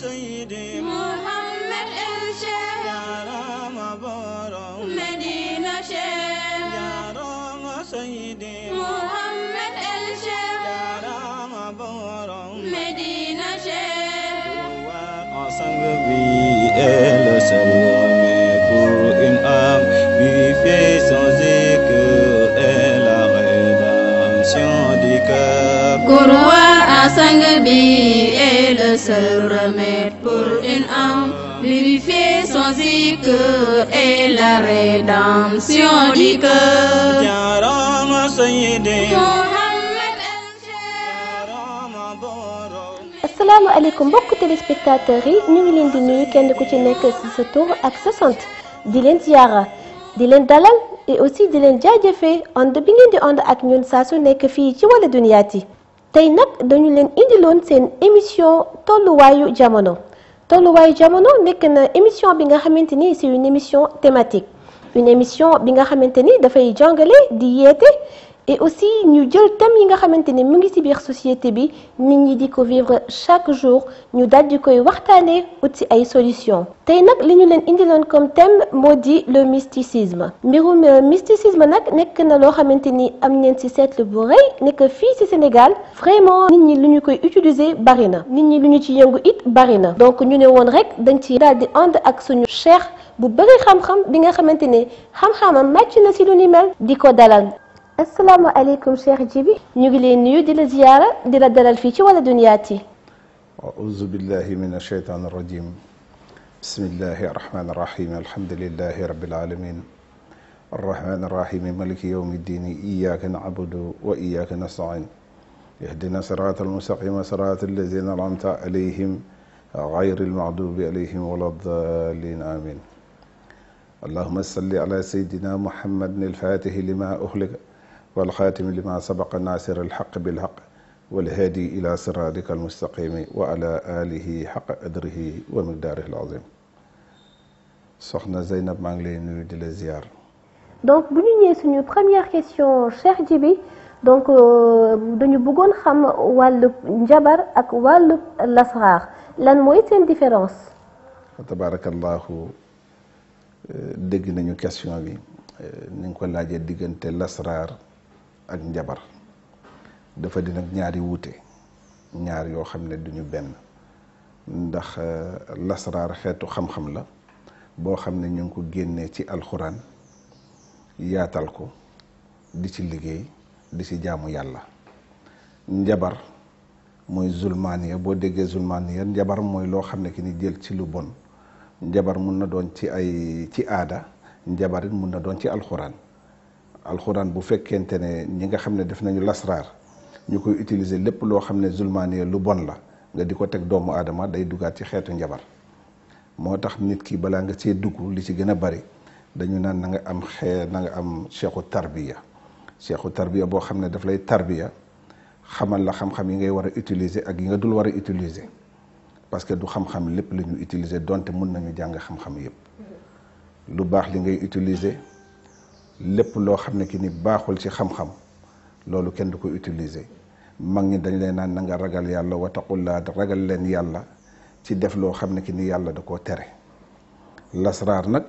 سيدي محمد الشيخ يا رام بورو مدينة شيخ يا رام سيدي محمد الشيخ يا رام بورو مدينة شيخ ensemble vie est le seul remède pour une âme lui fait changer que est la rédemption du cœur. Croire à Sangabi est le seul remède pour une âme purifiée son zikr et la rédemption du cœur. Ya Rama Sayyidi Mohammed Ya Rama Boro. asalaamaaleykum mbokku téléspectateurs yi ñu ngi leen di nuyu kenn ku ci nekk ci sa tur ak sa sant di leen ziyaara di leen dalal et aussi di leen jaajëfee ànd bi ngeen di ànd ak ñun saa su nekk fii ci Wala Dunyaati tey nag dañu leen indiloon seen émission tolluwaayu jamono nekk na émission bi nga xamante ni c'est une émission thématique une émission bi nga xamante ni dafay jàngale di yeete et aussi ñu jël thème yi nga xamante ni mu ngi ci biir société bi nit ñi di ko vivre chaque jour ñu daal di koy waxtaanee ut ci ay solution tey nag li ñu leen indiloon comme thème moo di le mysticisme mbirum mysticisme nag nekk na loo xamante ni am neen ci seetlu bu rëy nekk fii ci Sénégal vraiment nit ñi lu ñu koy utiliser bari na nit ñi lu ñu ci yëngu it bari na donc ñu ne woon rek dañ ci daal di ànd ak suñu cheikh bu bëri xam-xam bi nga xamante ne xam-xamam màcc na ci lu ni mel di ko dalal. asalaamaaleykum Cheikh Djibi ñu ngi leen nuyu di la ziyaara di la dalal fii ci Wala Dunyaati. auzu billahi min ashaytaan arrajim bismillahi arrahmani arrahim alhamdulillahi rabbil alamin arrahmani arrahim maliki yawmi ddini iyyaka na'budu wa iyyaka nasta'in ihdina sirata almustaqima sirata allazina an'amta alayhim ghayri almaghdubi alayhim wala ddallin amin allahumma salli ala sayyidina muhammadin al-fatihi lima uhlika والخاتم لما سبق ناصر الحق بالحق والهادي إلى صراطك المستقيم وعلى آله حق قدره ومقداره العظيم soxna Zeynab maa ngi lay nuyu di la ziar. donc bu ñu ñëwee suñu première question Cheikh Djibi donc dañu bëggoon xam wàllu njabar ak wàllu lasraar lan mooy seen différence. tabarakallahu dégg nañu question bi ni nga ko laajee diggante lasraar ak njabar dafa di nag ñaari wuute ñaar yoo xam ne duñu benn ndax lasraar xeetu xam-xam la boo xam ne ñu ngi ko génnee ci alxuraan yaatal ko di ci liggéey di ci jaamu yàlla. njabar mooy zulmaaniya boo déggee zulmaaniya njabar mooy loo xam ne ki ni jël ci lu bon njabar mun na doon ci aada njabar it mun na doon ci alxuraan bu fekkente ne ñi nga xam ne def nañu lasraar ñu koy utiliser lépp loo xam ne zulmaaniya lu bon la nga di ko teg doomu aadama day dugaat ci xeetu njabar moo tax nit ki balaa nga see dugg li ci gën a bari dañu naan na nga am cheikhu tarbiya boo xam ne daf lay tarbiya xamal la xam-xam yi ngay war a utiliser ak yi nga dul war a utiliser parce que du xam-xam lépp la ñu utiliser donte mun nañu jàng xam-xam yépp lu baax li ngay utiliser lépp loo xam ne ki ni baaxul ci xam-xam loolu kenn du ko utiliser mag ñi dañ leen naan na nga ragal yàlla wattaqullaa ragal leen yàlla ci def loo xam ne ki ni yàlla da koo tere. lasraar nag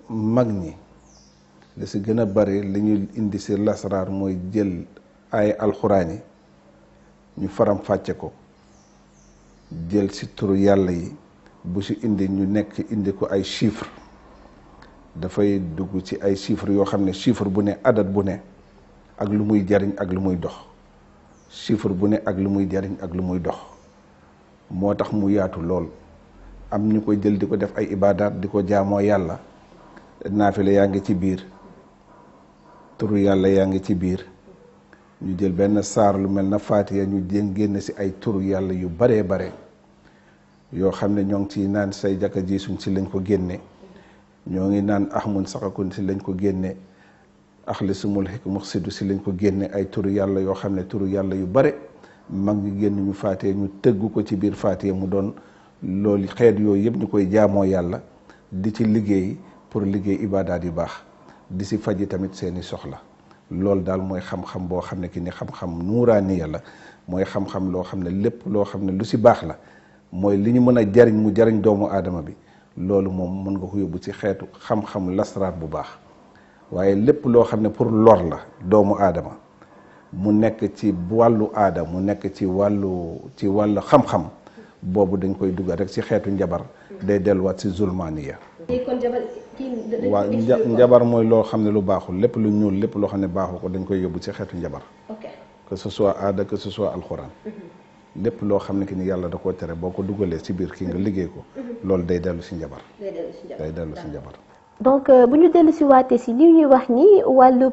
mag ñi li si gën a bari li ñuy indi si lasraar mooy jël ay alxuraan yi ñu faram fàcce ko jël si turu yàlla yi bu si indi ñu nekk indi ko ay chiffres dafay dugg ci ay chiffres yoo xam ne chiffre bu ne adat bu ne ak lu muy jariñ ak lu muy dox chiffre bu ne ak lu muy jariñ ak lu muy dox moo tax mu yaatu lool am ñu koy jël di ko def ay ibaadaat di ko jaamoo yàlla naafile yaa ngi ci biir turu yàlla yaa ngi ci biir ñu jël benn saar lu mel na Faatiha ñu génn si ay turu yàlla yu baree bare yoo xam ne ñoo ngi ci naan say jaka jiisuñ si lañ ko génne ñoo ngi naan ahmun saxakun si lañ ko génne axli sumul xik muxsidu si lañ ko génne ay turu yàlla yoo xam ne turu yàlla yu bare mag ñi génn ñu Faatiha ñu tëggu ko ci biir Faatiha mu doon loolu xeet yooyu yëpp ñu koy jaamoo yàlla di ci liggéey pour liggéey ibaadaat yu baax di si faji tamit seeni soxla loolu daal mooy xam-xam boo xam ne ki ni xam-xam nuuraani yàlla mooy xam-xam loo xam ne lépp loo xam ne lu si baax la mooy li ñu mën a jariñ mu jariñ doomu aadama bi loolu moom mën nga ko yóbbu ci xeetu xam-xam lasraar bu baax waaye lépp loo xam ne pour lor la doomu aadama mu nekk ci wàllu aada mu nekk ci wàllu xam-xam boobu dañ koy dugal rek ci xeetu njabar day delluwaat ci zulmaniya. waaw njabar mooy loo xam ne lu baaxul lépp lu ñuul lépp loo xam ne baaxul ko dañ koy yóbbu ci xeetu njabar. que ce soit aada que ce soit alxuraan. lépp loo xam ne ki ni yàlla da koo tere boo ko dugalee ci biir kii nga liggéey ko loolu day dellu ci njabar. day dellu ci njabar. donc bu ñu dellu si waatee si li ñuy wax ni wàllu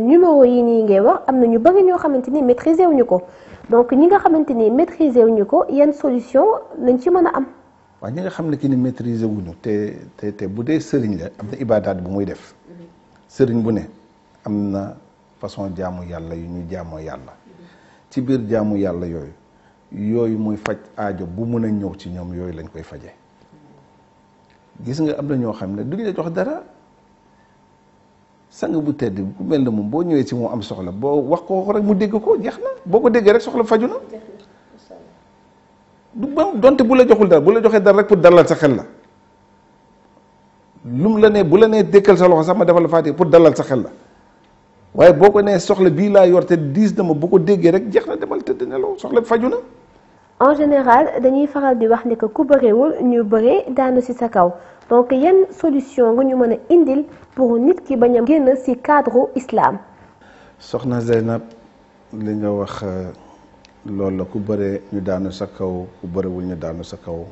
numéro yi nii ngay wax am na ñu bëri ñoo xamante ni maîtriser wuñu ko donc ñi nga xamante ni maîtriser wuñu ko yan solution lañ ci mën a am. waaw ñi nga xam ne ki ni maîtriser wuñu te bu dee sëriñ la am na ibaadaat bu muy def sëriñ bu ne am na façon jaamu yàlla yu ñu jaamoo yàlla ci biir jaamu yàlla yooyu muy faj aajo bu mën a ñëw ci ñoom yooyu lañ koy faje gis nga am na ñoo xam ne duñ la jox dara sang bu tedd ku mel ne moom boo ñëwee ci moom am soxla boo wax ko rek mu dégg ko jeex na boo ko déggee rek soxla faju na du ba donte bu la joxul dara bu la joxee dara rek pour dalal sa xel la lum la ne bu la nee dékkal sa loxo sax ma defal la faati pour dalal sa xel la waaye boo ko nee soxla bii laa yor te diis na ma bu ko déggee rek jeex na demal tëdd nelaw soxla faju na. en général dañuy faral di wax ne que ku bëreewul ñu bëree daanu ci sa kaw donc yan solution nga ñu mën a indil pour nit ki bañ a génn ci cadre islam. soxna Zeynab li nga wax loolu la ku bëree ñu daanu sa kaw ku bëreewul ñu daanu sa kaw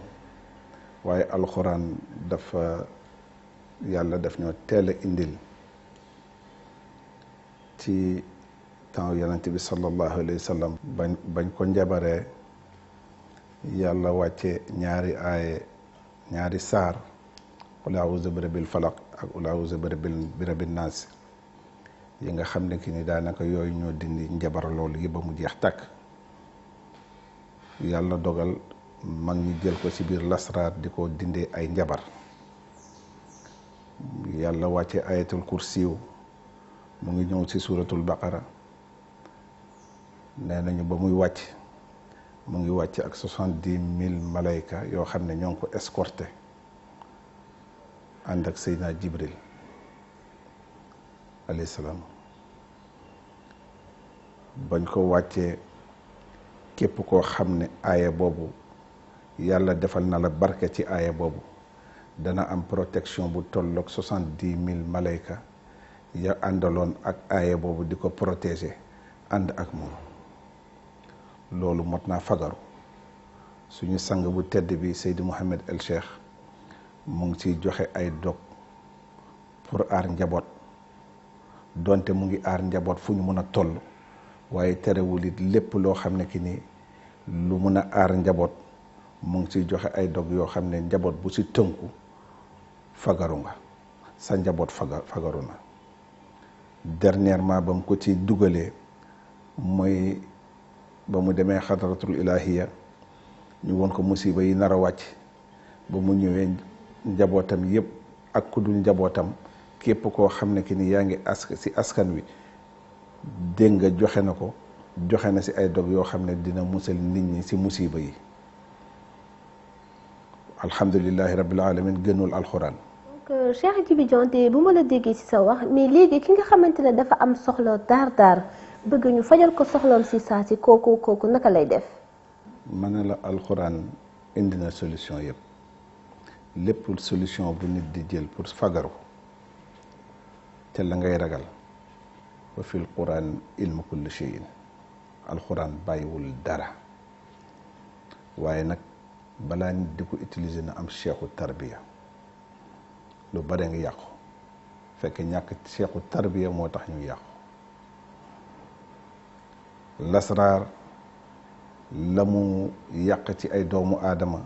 waaye alxuraan dafa yàlla daf ñoo teel a indil ci temps yonent bi sallallahu alayhi wa sallam bañ ko njabaree yàlla wàcce ñaari saar qul a'uuzu bi rabbil falaq ak qul a'uuzu bi rabbin naas yi nga xam ne ki ni daanaka yooyu ñoo dindi njabar loolu yi ba mu jeex tàkk yàlla dogal mag ñi jël ko ci biir lasraar di ko dindee ay njabar yàlla wàcce ayatul kursiw mu ngi ñëw ci suuratul baqara nee nañu ba muy wàcc mu ngi wàcc ak 70,000 malayka yoo xam ne ñoo ngi ko escorté ànd ak Seydina Jibril alayhi salaam bañ ko wàccee képp koo xam ne aaya boobu yàlla defal na la barke ci aaya boobu dana am protection bu tolloog 70,000 malayka ya àndaloon ak aaya boobu di ko protéger ànd ak moom loolu mot naa fagaru suñu sang bu tedd bi Seydi Mouhamed El Cheikh mu ngi ciy joxe ay dog pour aar njaboot donte mu ngi aar njaboot fu ñu mën a toll waaye terewul it lépp loo xam ne ki ni lu mën a aar njaboot mu ngi ciy joxe ay dog yoo xam ne njaboot bu ci tënku fagaru nga sa njaboot fagaru na dernièrement ba mu ko ci dugalee mooy ba mu demee xadaratul ilahiya ñu won ko musiba yi nar a wàcc ba mu ñëwee njabootam yëpp ak ku dul njabootam képp koo xam ne ki ni yaa ngi ci askan wi dégg nga joxe na ci ay dog yoo xam ne dina musal nit ñi ci musiba yi alhamdulillahi rabbil alamin gënul alxuraan. donc Cheikh Djiby Dianté bu ma la déggee ci sa wax mais léegi ki nga xamante ne dafa am soxla daar bëgg ñu fajal ko soxloom ci saa si kooku naka lay def. ma ne la alxuraan indi na solution yëpp lépp solution bu nit di jël pour fagaru te la ngay ragal wa fil quran ilmu kulli shay'in alxuraan bàyyiwul dara waaye nag balaa nit di ko utiliser na am cheikhu tarbiya lu bare nga yàqu fekk ñàkk cheikhu tarbiya moo tax ñu yàqu lasraar la mu yàq ci ay doomu aadama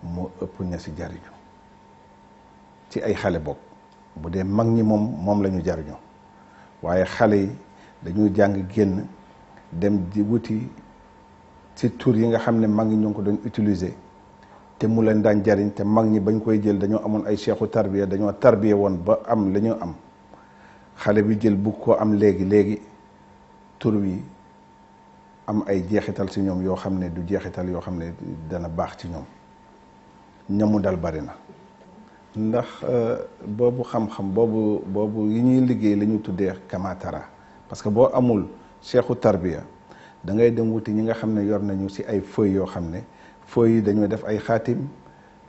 moo ëpp ña ci jariñu ci ay xale bokk bu dee mag ñi moom la ñu jariñoo waaye xale yi dañuy jàng génn dem di wuti ci tur yi nga xam ne mag ñi ñu ngi ko doon utiliser te mu leen daan jariñ te mag ñi bañ koy jël dañoo amoon ay cheikhu tarbiya dañoo tarbiya woon ba am la ñu am xale bi jël bugg koo am léegi tur wi am ay jeexital ci ñoom yoo xam ne du jeexital yoo xam ne dana baax ci ñoom. ñamu dal bari na ndax boobu xam-xam boobu yi ñuy liggéey la ñu tuddee kamatara parce que boo amul cheikhu tarbiya da ngay dem wuti ñi nga xam ne yor nañu ci ay feuilles yoo xam ne feuilles yi dañoo def ay xaatim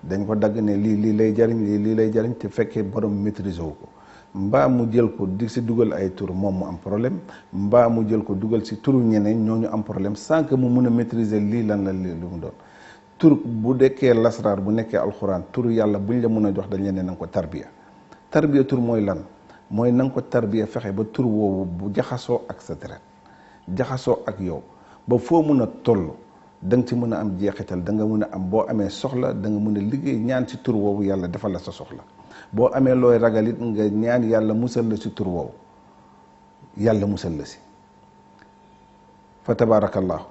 dañ ko dagg ne lii lay jariñ lii lay jariñ te fekkee borom maîtriser wu ko mbaa mu jël ko di ci dugal ay tur moom mu am problème mbaa mu jël ko dugal ci turu ñeneen ñooñu am problème sans que mu mun a maîtriser lii lan la lii lu mu doon tur bu dekkee lasraar bu nekkee alxuraan tur yàlla buñ la mun a jox dañ leen ne na nga ko tarbiya tur mooy lan mooy na nga ko tarbiya fexe ba tur woowu bu jaxasoo ak sa deret jaxasoo ak yow ba foo mun a toll da nga ci mën a am jeexital da nga mën a am boo amee soxla da nga mën a liggéey ñaan ci tur woowu yàlla defal la sa soxla boo amee looy ragal it nga ñaan yàlla musal la ci tur woowu yàlla musal la si fa tabarakallahu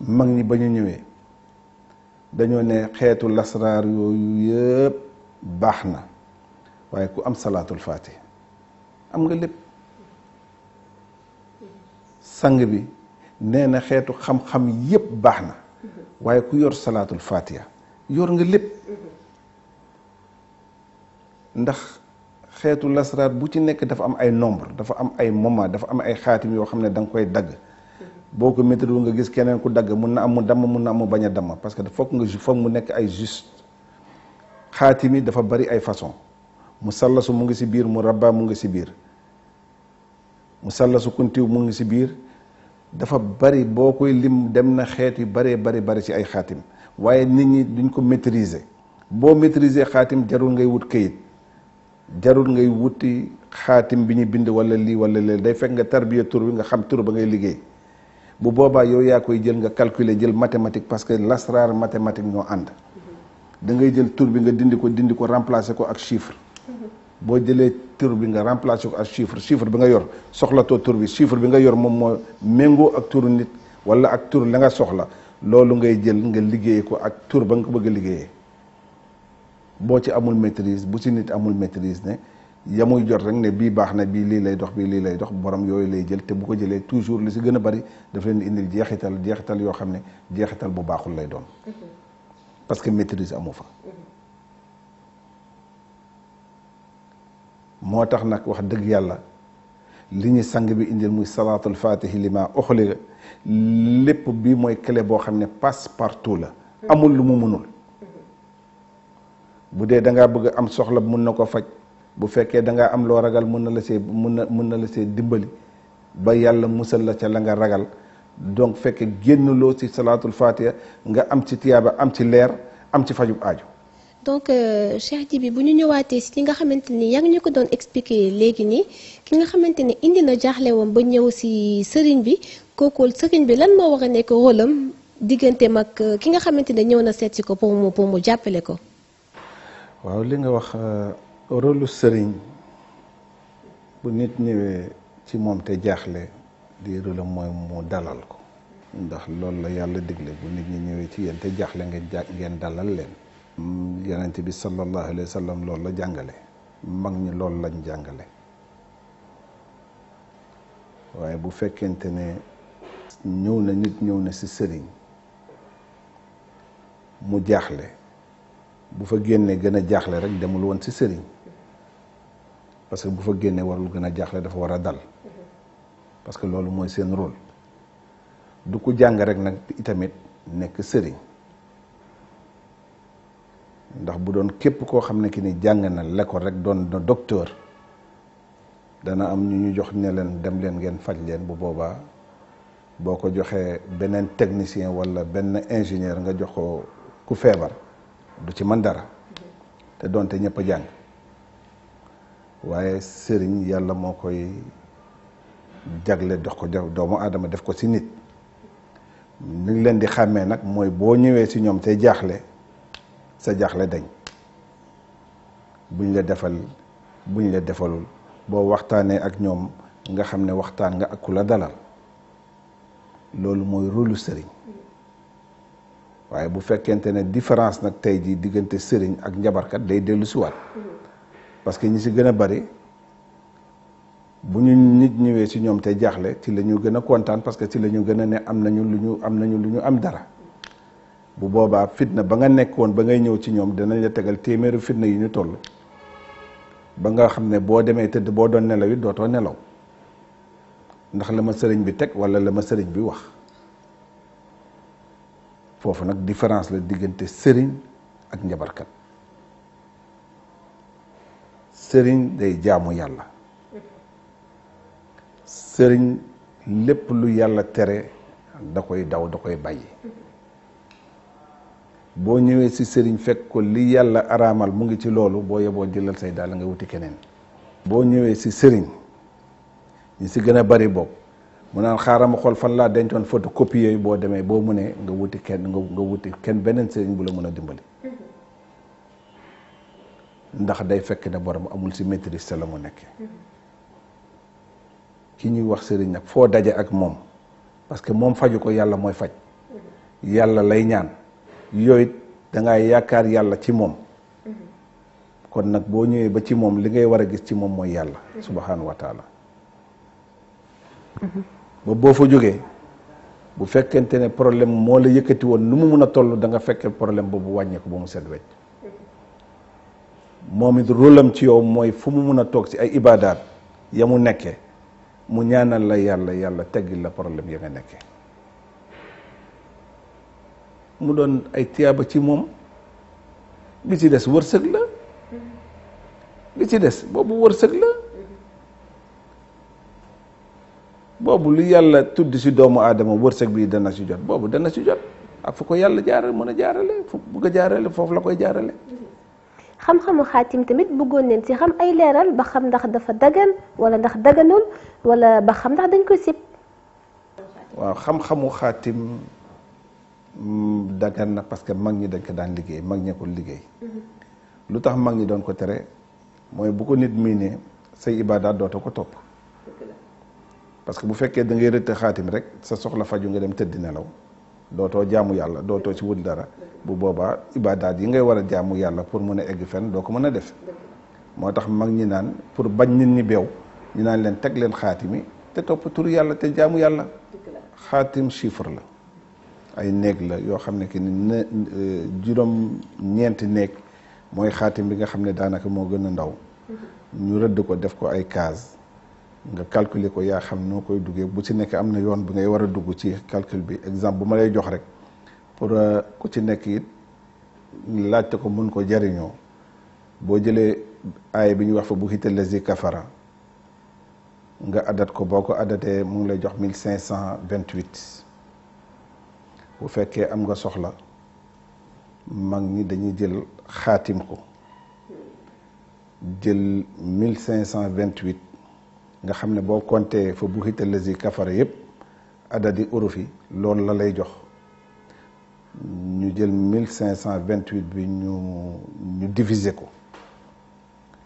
mag ñi ba ñu ñëwee dañoo ne xeetu lasraar yooyu yëpp baax na waaye ku am salaatul faatiha am nga lépp sang bi nee na xeetu xam-xam yëpp baax na waaye ku yor salaatul faatiha yor nga lépp ndax xeetu lasraar bu ci nekk dafa am ay nombre dafa am ay moment dafa am ay xaatim yoo xam ne da nga koy dagg boo ko météo nga gis keneen ku dagg mun na am mu damm mun na am mu bañ a damm parce que foog mu nekk ay juste xaatim yi dafa bari ay façon mu sallasu mu ngi ci biir mu rabba mu ngi ci biir mu sallasu kuntiw mu ngi ci biir dafa bari boo koy lim dem na xeet yu bari ci ay xaatim waaye nit ñi duñ ko maîtriser boo maîtriser xaatim jarul ngay wut këyit jarul ngay wuti xaatim bi ñu bind wala lii wala lee day fekk nga tarbiya tur bi nga xam tur ba ngay liggéey bu boobaa yow yaa koy jël nga calculer jël mathématique parce que lasraar mathématique ñoo ànd da ngay jël tur bi nga dindi ko remplacer ko ak chiffre boo jëlee tur bi nga remplacer ko ak chiffre bi nga yor soxlatoo tur bi chiffre bi nga yor moom moo méngoo ak turu nit wala ak tur la nga soxla loolu ngay jël nga liggéey ko ak tur ba nga ko bëgg a liggéeyee boo ci amul maîtrise bu ci nit amul maîtrise ne yamuy jot rek ne bii baax na bii lii lay dox borom yooyu lay jël te bu ko jëlee toujours li ci gën a bari daf leen di indil jeexital yoo xam ne jeexital bu baaxul lay doon parce que maîtrise amu fa moo tax nag wax dëgg yàlla li ñu sang bi indil muy salaatul fatihi li ma oxli lépp bi mooy clé boo xam ne passe partout la amul lu mu mënul bu dee da ngaa bëgg am soxla mun na ko faj bu fekkee da ngaa am loo ragal mun na la see dimbali ba yàlla musal la ca la nga ragal donc fekkee génnuloo ci salaatul fatiha nga am ci tiyaaba am ci leer am ci fajub aaju. donc Cheikh Djiby bu ñu ñëwaatee si li nga xamante ni yaa ngi ñu ko doon expliquer léegi nii ki nga xamante ni indi na jaaxle woon ba ñëw si sëriñ bi kooku sëriñ bi lan moo war a nekk rôle am digganteem ak ki nga xamante ne ñëw na seet si ko pour mu jàppale ko. waaw li nga wax rôle sëriñ bu nit ñëwee ci moom te jaaxle di rôle mooy mu dalal ko ndax loolu la yàlla digle bu nit ñi ñëwee ci yéen te jaaxle ngeen dalal leen. yonent bi sallallahu alayhi wa sallam loolu la jàngale mag ñi loolu lañ jàngale waaye bu fekkente ne nit ñëw na ci sëriñ mu jaaxle bu fa génnee gën a jaaxle rek demul woon ci sëriñ parce que bu fa génnee warul gën a jaaxle dafa war a dal parce que loolu mooy seen rôle du ko jàng rek nag itamit nekk sëriñ ndax bu doon képp koo xam ne ki ni jàng na l'école rek doon na docteur dana am ñu jox ne leen dem leen ngeen faj leen bu boobaa boo ko joxee beneen technicien walla benn ingénieur nga jox ko ku feebar du ci mën dara te doonte ñëpp a jàng waaye sëriñ yàlla moo koy jagle dox ko doomu aadama def ko ci nit ni leen di xàmmee nag mooy boo ñëwee ci ñoom te jaaxle sa jaaxle dañ buñ la defalul boo waxtaanee ak ñoom nga xam ne waxtaan nga ak ku la dalal loolu mooy rôlu sëriñ waaye bu fekkente ne différence nag tey jii diggante sëriñ ak njabarkat day dellu si waat parce que ñi si gën a bari bu ñu nit ñëwee ci ñoom te jaaxle ci la ñu gën a kontaan parce que ci la ñu gën a ne am nañu lu ñu am dara bu boobaa fitna ba nga nekkoon ba ngay ñëw ci ñoom dinañ la tegal téeméeri fitna yi ñu toll ba nga xam ne boo demee tëdd boo doon nelaw it dootoo nelaw ndax la ma sëriñ bi teg wala la ma sëriñ bi wax foofu nag différence la diggante sëriñ ak njabarkat sëriñ day jaamu yàlla sëriñ lépp lu yàlla tere da koy daw da koy bàyyi boo ñëwee ci sëriñ fekk ko li yàlla araamal mu ngi ci loolu boo yeboo jëlal say daal nga wuti keneen boo ñëwee ci sëriñ ñi ci gën a bari boobu mu naan xaaral ma xool fan laa dencoon photocopie yooyu boo demee boo mënee nga wuti kenn beneen sëriñ bu la mën a dimbali ndax day fekk ne borom amul ci maîtrise te la mu nekkee ki ñuy wax sëriñ nag foo daje ak moom parce que moom faju ko yàlla mooy faj yàlla lay ñaan yooyu dangaa yaakaar yàlla ci moom kon nag boo ñëwee ba ci moom li ngay war a gis ci moom mooy yàlla subhanahu wa taala ba boo fa jógee bu fekkente ne problème moo la yëkkati woon nu mu mun a toll da nga fekke problème boobu wàññeeku ba mu set wecc moom it rôlam ci yow mooy fu mu mun a toog ci ay ibaadaat ya mu nekkee mu ñaanal la yàlla teggil la problème ya nga nekkee mu doon ay tiyaaba ci moom bi ci des wërsëg la bi ci des boobu wërsëg la boobu lu yàlla tudd ci doomu aadama wërsëg bi dana ci jot boobu dana ci jot ak fu ko yàlla jaarale mën a jaarale fu bugg a jaarale foofu la koy jaarale xam-xamu xaatim tamit bëggoon nañ ci xam ay leeral ba xam ndax dafa dagan wala ndax daganul wala ba xam ndax dañ koy sib waaw xam-xamu xaatim dagan na parce que mag ñi dañ ko daan liggéey mag ñee ko liggéey lu tax mag ñi doon ko tere mooy bu ko nit miinee say ibaadaat dootoo ko topp parce que bu fekkee da ngay rëtt xaatim rek sa soxla faju nga dem tëddi nelaw dootoo jaamu yàlla dootoo ci wut dara bu boobaa ibaadaat yi ngay war a jaamu yàlla pour mën a egg fenn doo ko mën a def moo tax mag ñi naan pour bañ nit ñi beew ñu naan leen teg leen xaatimi te topp tur yàlla te jaamu yàlla xaatim chiffre la ay néeg la yoo xam ne que ni juróom ñeenti néeg mooy xaatim bi nga xam ne daanaka moo gën a ndaw ñu rëdd ko def ko ay case nga calculer ko yaa xam noo koy duggee bu ci nekk am na yoon bi ngay war a dugg ci calcul bi exemple bu ma lay jox rek pour ku ci nekk it laajte ko mun ko jariñoo boo jëlee aaya bi ñuy wax fa bu xital lazi kafara nga adat ko boo ko adatee mu ngi lay jox 1528 bu fekkee am nga soxla mag ñi dañuy jël xaatim ko jël 1528 nga xam ne boo compté fa bu xital lazi kafara yëpp adadi uruf yi loolu la lay jox ñu jël 1528 bi ñu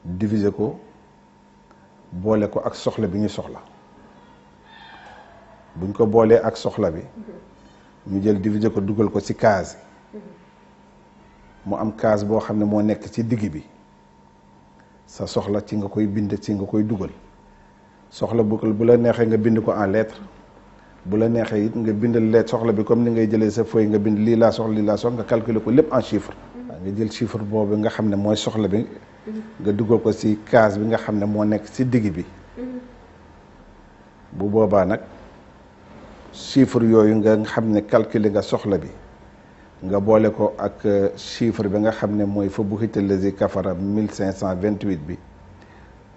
diviser ko boole ko ak soxla bi ñu soxla buñ ko boolee ak soxla bi ñu jël diviser ko dugal ko ci case mu am case boo xam ne moo nekk ci digg bi sa soxla ci nga koy bind ci nga koy dugal soxla bu la neexee nga bind ko en lettre bu la neexee it nga bind lettre soxla bi comme ni ngay jëlee sa feuille nga bind lii laa soxla nga calculer ko lépp en chiffre nga jël chiffre boobu nga xam ne mooy soxla bi nga dugal ko ci case bi nga xam ne moo nekk ci digg bi bu boobaa nag chiffre yooyu nga xam ne calculer nga soxla bi nga boole ko ak chiffre bi nga xam ne mooy fa bu xital lazi kafara 1528 bi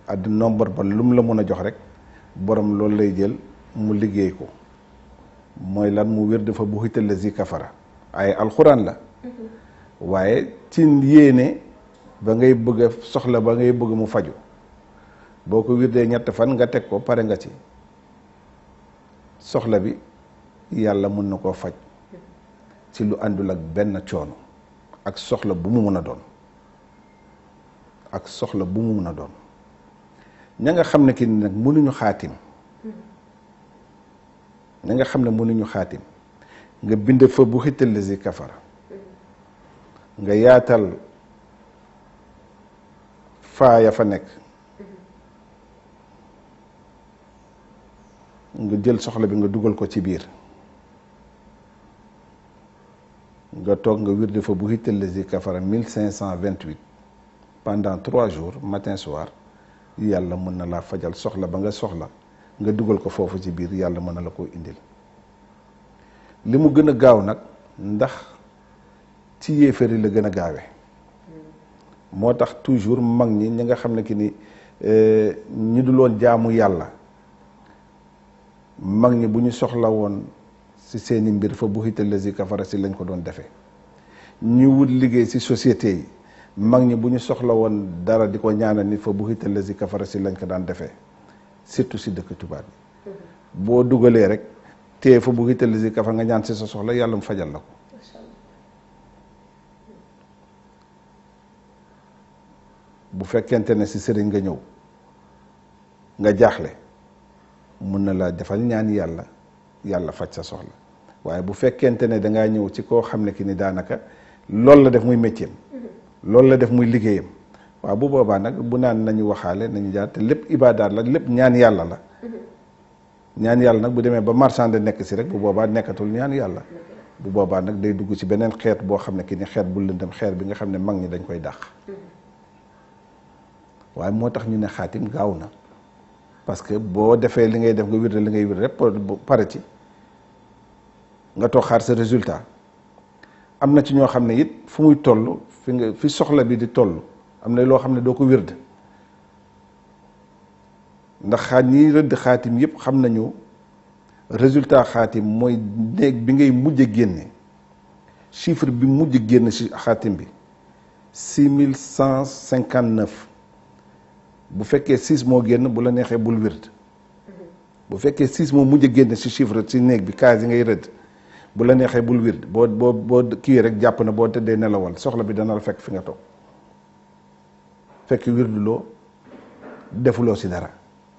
ad nombre ba lu mu la mën a jox rek borom loolu lay jël mu liggéey ko mooy lan mu wér dafa bu xital lazi kafara ay alxuraan la waaye ci yéene ba ngay bëgg a soxla ba ngay bëgg mu faju boo ko wirdee ñett fan nga teg ko pare nga ci soxla bi yàlla mën na koo faj ci lu àndul ak benn coono ak soxla bu mu mën a doon ak soxla bu mu mën a doon ña nga xam ne ki nag mënuñu xaatim ña nga xam ne mënuñu xaatim nga bind fa bu xital lazi kafara nga yaatal faaya fa nekk nga jël soxla bi nga dugal ko ci biir nga toog nga wirde fa bu hital lazi kafara 1528 pendant 3 jours matin soir yàlla mën na laa fajal soxla ba nga soxla nga dugal ko foofu ci biir yàlla mën na la koo indil li mu gën a gaaw nag ndax ci yéefari la gën a gaawee moo tax toujours mag ñi nga xam ne ki ni ñi du loon jaamu yàlla mag ñi bu ñu soxla woon si seeni mbir fa bu hital lazi kafara si lañ ko doon defee ñu wut liggéey si société yi mag ñi bu ñu soxla woon dara di ko ñaanal nit fa bu hital lazi kafara si lañ ko daan defee surtout si dëkk tubaab bi boo dugalee rek te fa bu hital lazi kafara nga ñaan si sa soxla yàlla mu fajal la ko bu fekkente ne si sëriñ nga ñëw nga jaaxle mun na laa defal ñaan yàlla faj sa soxla waaye bu fekkente ne dangaa ñëw ci koo xam ne ki ni daanaka loolu la def muy métier loolu la def muy liggéeyam waaw bu boobaa nag bu naan nañu waxaale nañu jaar te lépp ibaadaat la lépp ñaan yàlla la ñaan yàlla nag bu demee ba marchand nekk si rek bu boobaa nekkatul ñaan yàlla bu boobaa nag day dugg ci beneen xeet boo xam ne ki ni xeet bu lëndëm xeet bi nga xam ne mag ñi dañ koy dàq waaye moo tax ñu ne xaatim gaaw na parce que boo defee li ngay def nga wirde li ngay wirde rek pare ci nga toog xaar sa résultat am na ci ñoo xam ne it fu muy toll fi soxla bi di toll am na loo xam ne doo ko wirde ndax ñi rëdd xaatim yëpp xam nañu résultat xaatim mooy néeg bi ngay mujj génne chiffre bi mujj génn ci xaatim bi 6159 bu fekkee 6 moo génn bu la neexee bul wird bu fekkee 6 moo mujj génn ci chiffre ci néeg bi kaas yi ngay rëdd bu la neexee bul wird boo kii rek jàpp na boo tëddee nelawal soxla bi dana la fekk fi nga toog fekk wirduloo defuloo ci dara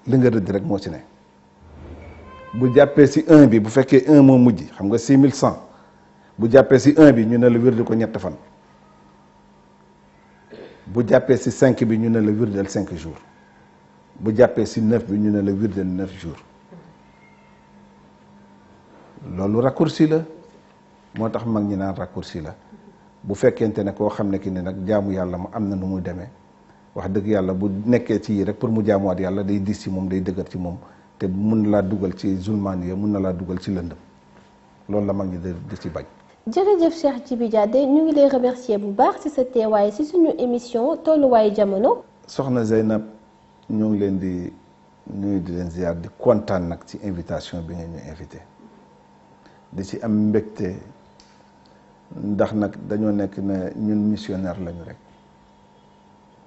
li nga rëdd rek moo ci ne bu jàppee ci 1 bi bu fekkee 1 moo mujj xam nga 6100 bu jàppee ci 1 bi ñu ne la wirdu ko ñett fan bu jàppee ci 5 bi ñu ne la wirdal 5 jours bu jàppee ci 9 bi ñu ne la wirdal 9 jours loolu raccourci la moo tax mag ñi naan raccourci la bu fekkente ne koo xam ne ki ne nag jaamu yàlla mu am na nu muy demee wax dëgg yàlla bu nekkee ci yii rek pour mu jaamuwaat yàlla day diis ci moom day dëgër ci moom te mun na laa dugal ci zulmaaniya mun na laa dugal ci lëndëm loolu la mag ñi di ci bañ. jërëjëf Cheikh Djiby Diadé ñu ngi lay remercier bu baax ci sa teewaay ci suñu émission tolluwaayu jamono. soxna Zeynab ñu ngi leen di nuyu di leen ziar di kontaan nag ci invitation bi ngeen ñu invité di ci am mbégte ndax nag dañoo nekk ne ñun missionnaire lañu rek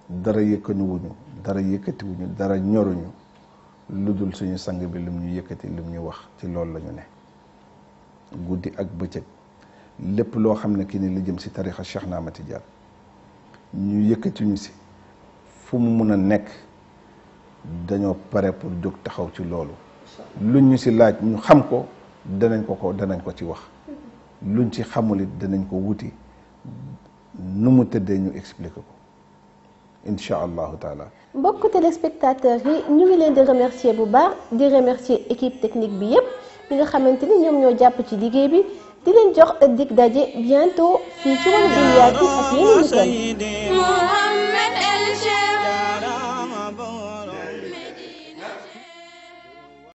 dara yëkkaniwuñu dara yëkkatiwuñu dara ñoruñu lu dul suñu sang bi lim ñu yëkkati lim ñu wax ci loolu la ñu ne guddi ak bëccëg lépp loo xam ne kii ni li jëm si tarixa Cheikh Ahmad Tidiane ñu yëkkati ñu si fu mu mun a nekk dañoo pare pour jóg taxaw ci loolu luñ ñu si laaj ñu xam ko danañ ko ci wax luñ ci xamul it danañ ko wuti nu mu tëddee ñu expliquer ko incha allahu taala. mbokk téléspectateurs yi ñu ngi leen di remercier bu baax di remercier équipe technique bi yépp ñi nga xamante ni ñoom ñoo jàpp ci liggéey bi di leen jox dig daje bientôt fii ci Wolof Dunya ak yeneen